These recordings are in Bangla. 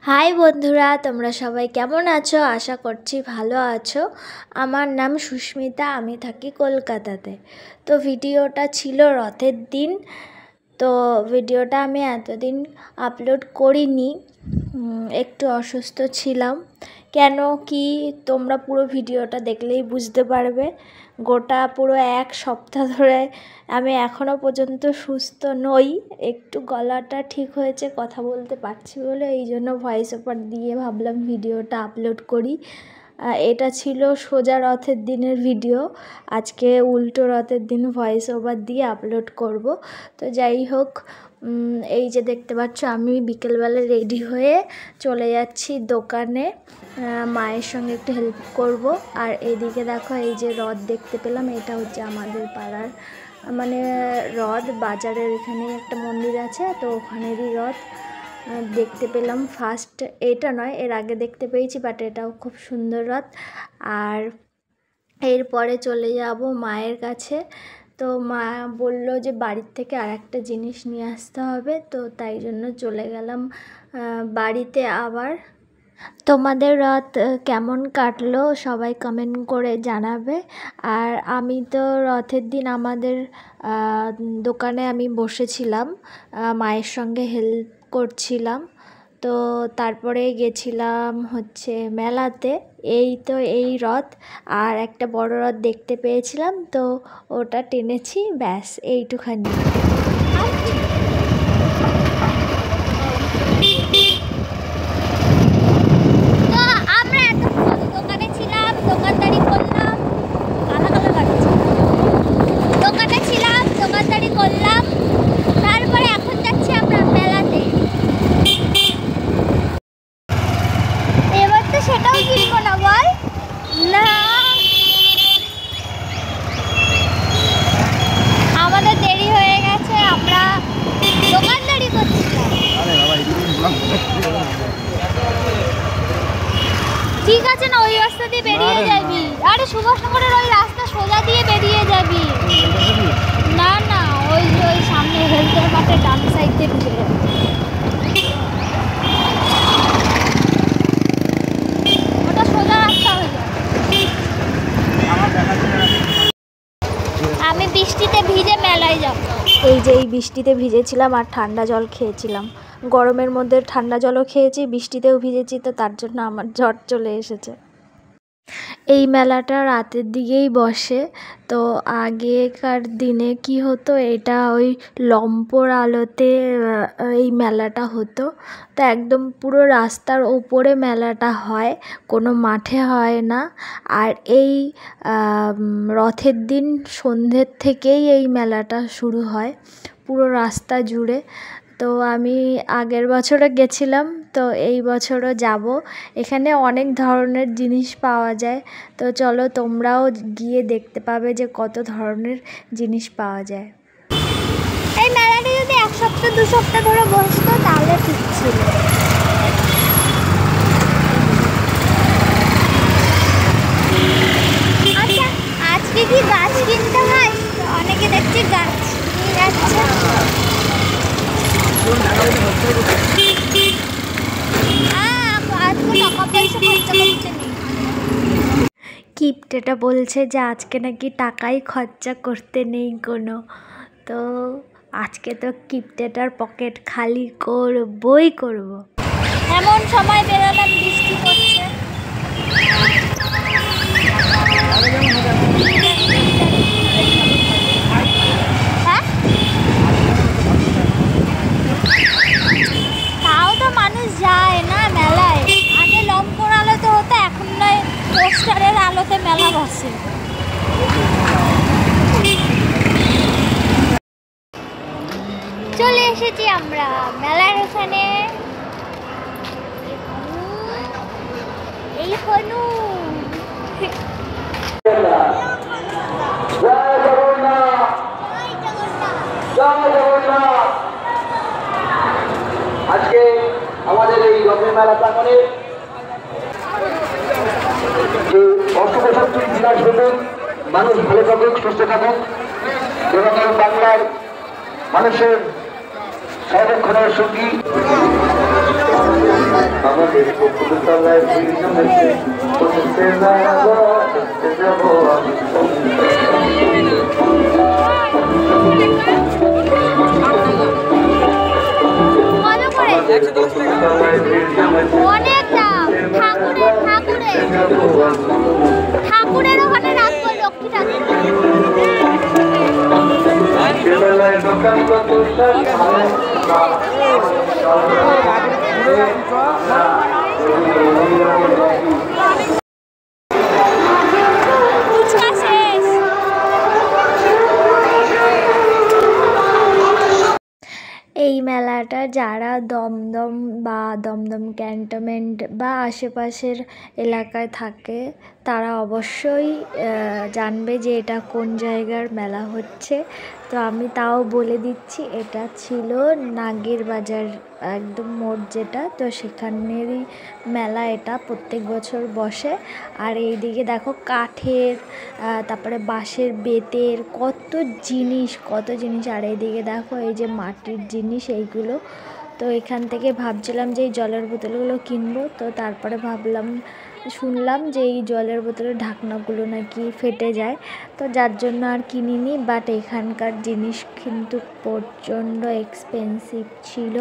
হাই বন্ধুরা, তোমরা সবাই কেমন আছো? আশা করছি ভালো আছো। আমার নাম সুস্মিতা, আমি থাকি কলকাতাতে। তো ভিডিওটা ছিল রথের দিন। তো ভিডিওটা আমি এতদিন আপলোড করিনি, একটু অসুস্থ ছিলাম। কেন কি তোমরা পুরো ভিডিওটা দেখলেই বুঝতে পারবে। গোটা পুরো এক সপ্তাহ ধরে আমি এখনও পর্যন্ত সুস্থ নই। একটু গলাটা ঠিক হয়েছে, কথা বলতে পারছি বলে, এই জন্য ভয়েস ওভার দিয়ে ভাবলাম ভিডিওটা আপলোড করি। এটা ছিল সোজা রথের দিনের ভিডিও, আজকে উল্টো রথের দিন ভয়েস ওভার দিয়ে আপলোড করব। তো যাই হোক, এই যে দেখতে পাচ্ছ আমি বিকেলবেলা রেডি হয়ে চলে যাচ্ছি দোকানে, মায়ের সঙ্গে একটু হেল্প করব। আর এদিকে দেখো, এই যে রথ দেখতে পেলাম, এটা হচ্ছে আমাদের পাড়ার মানে রথ, বাজারের এখানে একটা মন্দির আছে, তো ওখানেরই রথ দেখতে পেলাম। ফার্স্ট এটা নয়, এর আগে দেখতে পেয়েছি, বাট এটাও খুব সুন্দর রথ। আর এরপরে চলে যাব মায়ের কাছে। তো মা বলল যে বাড়ির থেকে আর একটা জিনিস নিয়ে আসতে হবে, তো তাই জন্য চলে গেলাম বাড়িতে আবার। তোমাদের রথ কেমন কাটলো সবাই কমেন্ট করে জানাবে। আর আমি তো রথের দিন আমাদের দোকানে আমি বসেছিলাম, মায়ের সঙ্গে হেল্প করছিলাম। তো তারপরে গেছিলাম হচ্ছে মেলাতে। এই তো এই রথ আর একটা বড় রথ দেখতে পেয়েছিলাম, তো ওটা টেনেছি, ব্যাস এইটুখানি। ঠিক আছে না, ওই রাস্তা দিয়ে বেরিয়ে যাবি। আরে সুভাষনগরের ওই রাস্তা সোজা দিয়ে বেরিয়ে যাবি। না না, ওই সামনে হেলথের মাঠে ডান সাইড দিয়ে ঢুকে যাবি। ওটা সোজা রাস্তা হয়ে যাবে। আমি বৃষ্টিতে ভিজে মেলায় যাব। এই যে এই বৃষ্টিতে ভিজেছিলাম আর ঠান্ডা জল খেয়েছিলাম। গরমের মধ্যে ঠান্ডা জলও খেয়েছি, বৃষ্টিতেও ভিজেছি, তো তার জন্য আমার জ্বর চলে এসেছে। এই মেলাটা রাতের দিকেই বসে। তো আগেকার দিনে কি হতো, এটা ওই লম্পোর আলোতে এই মেলাটা হতো। তো একদম পুরো রাস্তার ওপরে মেলাটা হয়, কোনো মাঠে হয় না। আর এই রথের দিন সন্ধ্যের থেকেই এই মেলাটা শুরু হয় পুরো রাস্তা জুড়ে। তো আমি আগের বছরও গেছিলাম, তো এই বছরও যাব। এখানে অনেক ধরনের জিনিস পাওয়া যায়, তো চলো তোমরাও গিয়ে দেখতে পাবে যে কত ধরনের জিনিস পাওয়া যায়। এই মেলাটা যদি 1 সপ্তাহ 2 সপ্তাহ ধরে বসতো তাহলে ঠিক ছিল। আচ্ছা, আজকে কি গাছ কিনতে হয়? অনেকে দেখছি গাছ নিয়ে যাচ্ছে। কিপ্টেটা বলছে যে আজকে নাকি টাকাই খরচা করতে নেই কোনো। তো আজকে তো কিপ্টেটার পকেট খালি করবই করব। এমন সময় বেরোলাম, বৃষ্টি পড়ছে। হ্যাঁ, তাও তো মানুষ যায় না মেলায়। আগে লম্পোর আলোতে হতো, এখন নয় পোস্টারের আলোতে মেলা বসে। চলে এসেছি আমরা মেলার ওখানে। এই হনু আজকে আমাদের এই রথের মেলা প্রাঙ্গণে যে 68 জেলার শুধুন মানুষ ভালো থাকুক, সুস্থ থাকুক এবং বাংলার মানুষের সংরক্ষণের সঙ্গী অনেক দাম ঠাকুরের ওখানে রাখবো লক্ষ্মী ঠাকুর। এই মেলাটা যারা দমদম বা দমদম ক্যান্টনমেন্ট বা আশেপাশের এলাকায় থাকে তারা অবশ্যই জানবে যে এটা কোন জায়গার মেলা হচ্ছে। তো আমি তাও বলে দিচ্ছি, এটা ছিল নাগের বাজার একদম মোড় যেটা, তো সেখানেরই মেলা। এটা প্রত্যেক বছর বসে। আর এইদিকে দেখো কাঠের তারপরে বাঁশের বেতের কত জিনিস। আর এইদিকে দেখো এই যে মাটির জিনিস এইগুলো। তো এখান থেকে ভাবছিলাম যে এই জলের বোতলগুলো কিনবো, তো তারপরে শুনলাম যে এই জলের বোতলের ঢাকনাগুলো নাকি ফেটে যায়, তো যার জন্য আর কিনিনি। বাট এখানকার জিনিস কিন্তু প্রচণ্ড এক্সপেন্সিভ ছিল,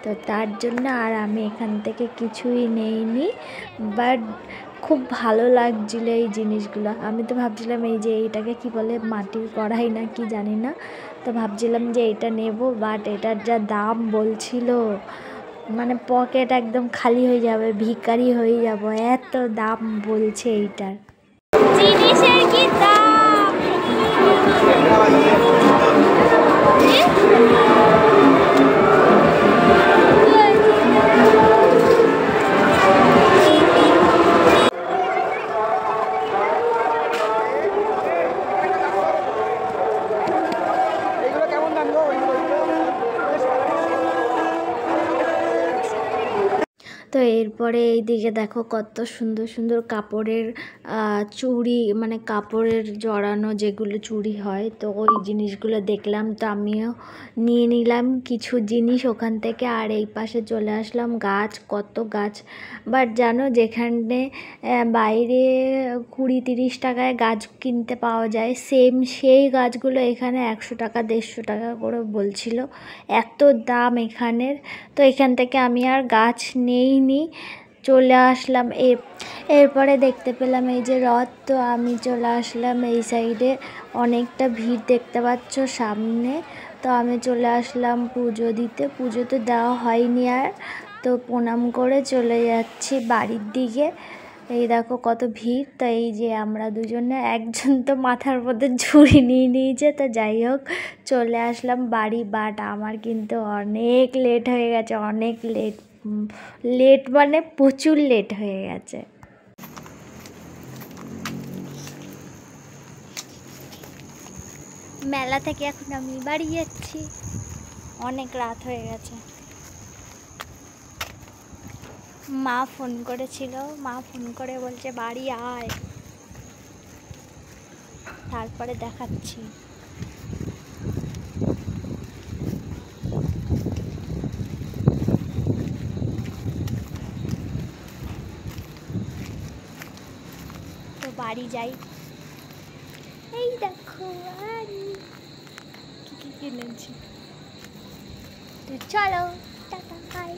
তো তার জন্য আর আমি এখান থেকে কিছুই নেইনি। বাট খুব ভালো লাগছিলো এই জিনিসগুলো। আমি তো ভাবছিলাম এই যে এইটাকে কি বলে, মাটির কড়াই না কি জানি না, তো ভাবছিলাম যে এটা নেব। বাট এটার যা দাম বলছিল, মানে পকেট একদম খালি হয়ে যাবে, ভিখারি হয়ে যাব, এত দাম বলছে এইটার। জিনিসের কি দাম! তো এরপরে এইদিকে দেখো কত সুন্দর সুন্দর কাপড়ের চুড়ি, মানে কাপড়ের জড়ানো যেগুলো চুড়ি হয়, তো ওই জিনিসগুলো দেখলাম। তো আমিও নিয়ে নিলাম কিছু জিনিস ওখান থেকে। আর এই পাশে চলে আসলাম কত গাছ। বাট জানো, যেখানে বাইরে 20-30 টাকায় গাছ কিনতে পাওয়া যায়, সেই গাছগুলো এখানে 100 টাকা 150 টাকা করে বলছিল, এত দাম এখানের। তো এখান থেকে আমি আর গাছ নেইনি, চলে আসলাম। এরপরে দেখতে পেলাম এই যে রথ, তো আমি চলে আসলাম এই সাইডে। অনেকটা ভিড় দেখতে পাচ্ছ সামনে। তো আমি চলে আসলাম পুজো দিতে। পুজো তো দেওয়া হয়নি আর, তো প্রণাম করে চলে যাচ্ছি বাড়ির দিকে। এই দেখো কত ভিড়। তো এই যে আমরা দুজনে, একজন তো মাথার মধ্যে ঝুড়ি নিয়ে নিয়েছে। তো যাই হোক, চলে আসলাম বাড়ি। বাট আমার কিন্তু অনেক লেট হয়ে গেছে, অনেক লেট মানে প্রচুর লেট হয়ে গেছে। মেলা থেকে এখন আমি বাড়ি যাচ্ছি, অনেক রাত হয়ে গেছে। মা ফোন করেছিল, মা ফোন করে বলছে বাড়ি আয়, তারপরে দেখাচ্ছি। তো বাড়ি যাই। এই দেখো বাড়ি, কি কিনেছি। তো চলো, টাটা বাই।